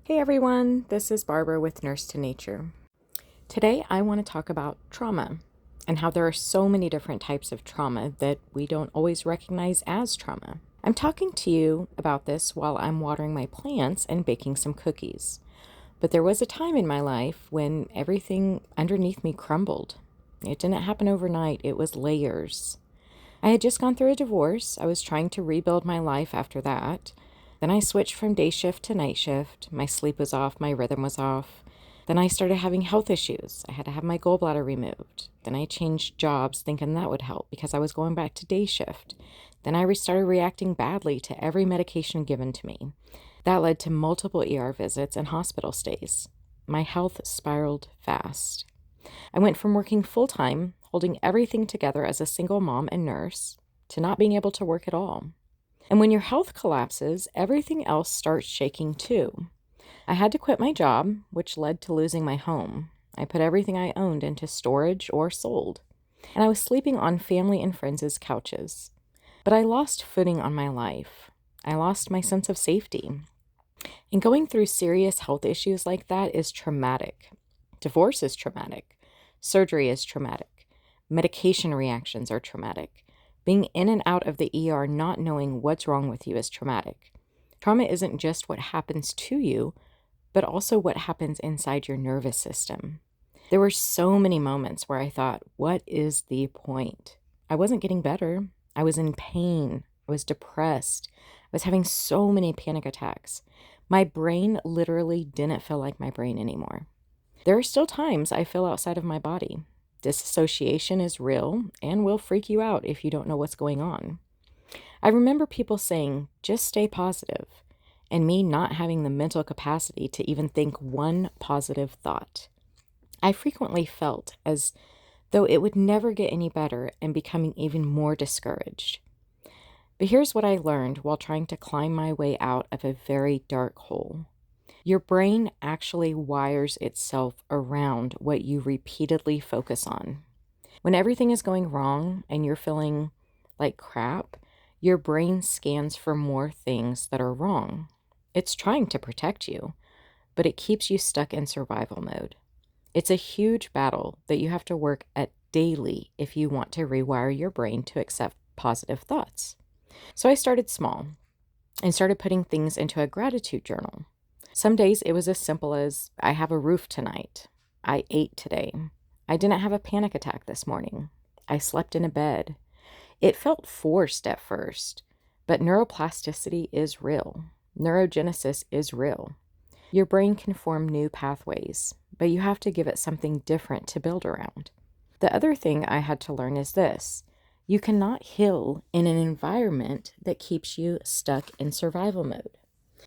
Hey everyone, this is Barbara with Nurse to Nature. Today I want to talk about trauma and how there are so many different types of trauma that we don't always recognize as trauma. I'm talking to you about this while I'm watering my plants and baking some cookies. But there was a time in my life when everything underneath me crumbled. It didn't happen overnight, it was layers. I had just gone through a divorce. I was trying to rebuild my life after that. Then I switched from day shift to night shift. My sleep was off, my rhythm was off. Then I started having health issues. I had to have my gallbladder removed. Then I changed jobs thinking that would help because I was going back to day shift. Then I started reacting badly to every medication given to me. That led to multiple ER visits and hospital stays. My health spiraled fast. I went from working full-time, holding everything together as a single mom and nurse, to not being able to work at all. And when your health collapses, everything else starts shaking too. I had to quit my job, which led to losing my home. I put everything I owned into storage or sold. And I was sleeping on family and friends' couches. But I lost footing on my life. I lost my sense of safety. And going through serious health issues like that is traumatic. Divorce is traumatic. Surgery is traumatic. Medication reactions are traumatic. Being in and out of the ER not knowing what's wrong with you is traumatic. Trauma isn't just what happens to you, but also what happens inside your nervous system. There were so many moments where I thought, what is the point? I wasn't getting better. I was in pain. I was depressed. I was having so many panic attacks. My brain literally didn't feel like my brain anymore. There are still times I feel outside of my body. Disassociation is real and will freak you out if you don't know what's going on. I remember people saying, just stay positive, and me not having the mental capacity to even think one positive thought. I frequently felt as though it would never get any better and becoming even more discouraged. But here's what I learned while trying to climb my way out of a very dark hole. Your brain actually wires itself around what you repeatedly focus on. When everything is going wrong and you're feeling like crap, your brain scans for more things that are wrong. It's trying to protect you, but it keeps you stuck in survival mode. It's a huge battle that you have to work at daily if you want to rewire your brain to accept positive thoughts. So I started small and started putting things into a gratitude journal. Some days it was as simple as, I have a roof tonight. I ate today. I didn't have a panic attack this morning. I slept in a bed. It felt forced at first, but neuroplasticity is real. Neurogenesis is real. Your brain can form new pathways, but you have to give it something different to build around. The other thing I had to learn is this. You cannot heal in an environment that keeps you stuck in survival mode.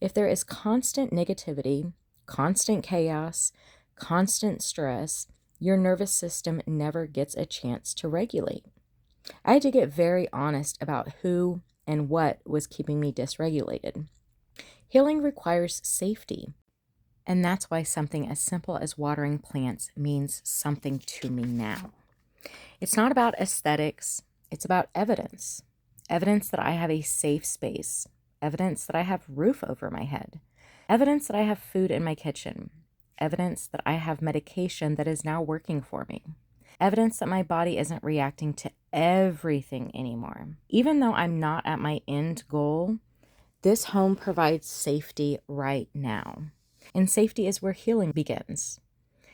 If there is constant negativity, constant chaos, constant stress, your nervous system never gets a chance to regulate. I had to get very honest about who and what was keeping me dysregulated. Healing requires safety, and that's why something as simple as watering plants means something to me now. It's not about aesthetics, it's about evidence. Evidence that I have a safe space. Evidence that I have roof over my head. Evidence that I have food in my kitchen. Evidence that I have medication that is now working for me. Evidence that my body isn't reacting to everything anymore. Even though I'm not at my end goal, this home provides safety right now. And safety is where healing begins.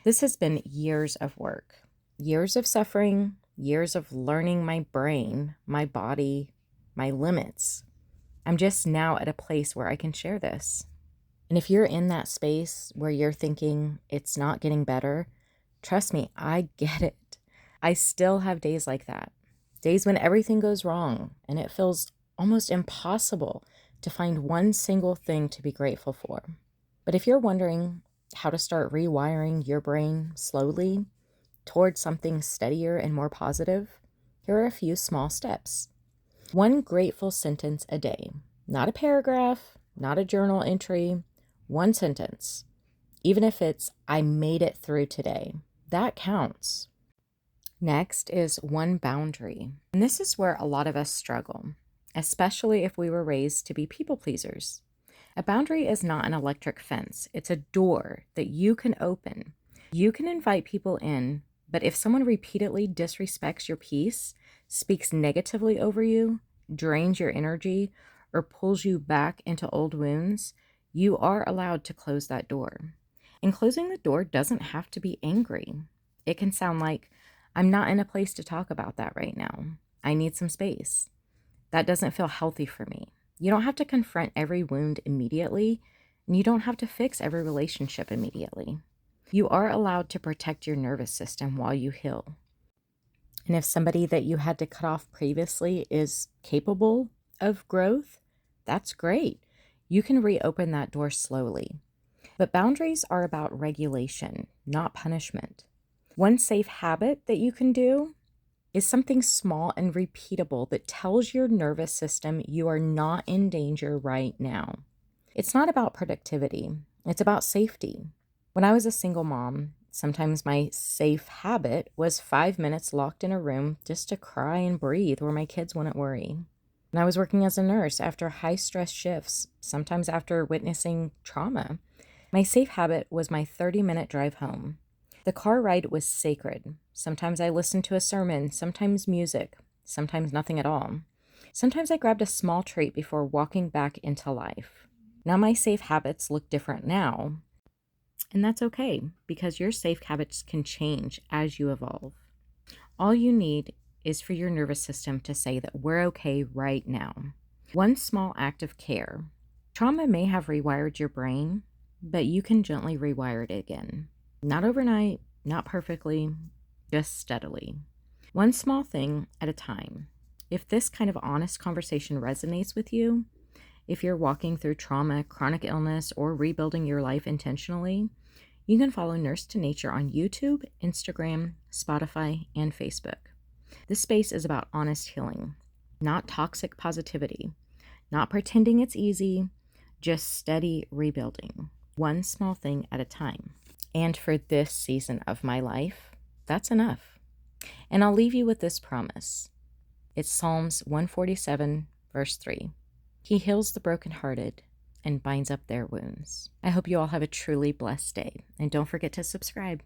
This has been years of work, years of suffering, years of learning my brain, my body, my limits. I'm just now at a place where I can share this. And if you're in that space where you're thinking it's not getting better, trust me, I get it. I still have days like that. Days when everything goes wrong and it feels almost impossible to find one single thing to be grateful for. But if you're wondering how to start rewiring your brain slowly towards something steadier and more positive, here are a few small steps. One grateful sentence a day. Not a paragraph, not a journal entry, one sentence. Even if it's, I made it through today. That counts. Next is one boundary. And this is where a lot of us struggle, especially if we were raised to be people pleasers. A boundary is not an electric fence. It's a door that you can open. You can invite people in, but if someone repeatedly disrespects your peace, speaks negatively over you, drains your energy, or pulls you back into old wounds, you are allowed to close that door. And closing the door doesn't have to be angry. It can sound like, I'm not in a place to talk about that right now. I need some space. That doesn't feel healthy for me. You don't have to confront every wound immediately, and you don't have to fix every relationship immediately. You are allowed to protect your nervous system while you heal. And if somebody that you had to cut off previously is capable of growth, that's great. You can reopen that door slowly. But boundaries are about regulation, not punishment. One safe habit that you can do is something small and repeatable that tells your nervous system you are not in danger right now. It's not about productivity, it's about safety. When I was a single mom, sometimes my safe habit was 5 minutes locked in a room just to cry and breathe where my kids wouldn't worry. When I was working as a nurse after high stress shifts, sometimes after witnessing trauma, my safe habit was my 30-minute drive home. The car ride was sacred. Sometimes I listened to a sermon, sometimes music, sometimes nothing at all. Sometimes I grabbed a small treat before walking back into life. Now my safe habits look different now, and that's okay because your safe habits can change as you evolve. All you need is for your nervous system to say that we're okay right now. One small act of care. Trauma may have rewired your brain, but you can gently rewire it again. Not overnight, not perfectly, just steadily. One small thing at a time. If this kind of honest conversation resonates with you, if you're walking through trauma, chronic illness, or rebuilding your life intentionally, you can follow Nurse to Nature on YouTube, Instagram, Spotify, and Facebook. This space is about honest healing, not toxic positivity, not pretending it's easy, just steady rebuilding, one small thing at a time. And for this season of my life, that's enough. And I'll leave you with this promise. It's Psalms 147, verse 3. He heals the brokenhearted and binds up their wounds. I hope you all have a truly blessed day. And don't forget to subscribe.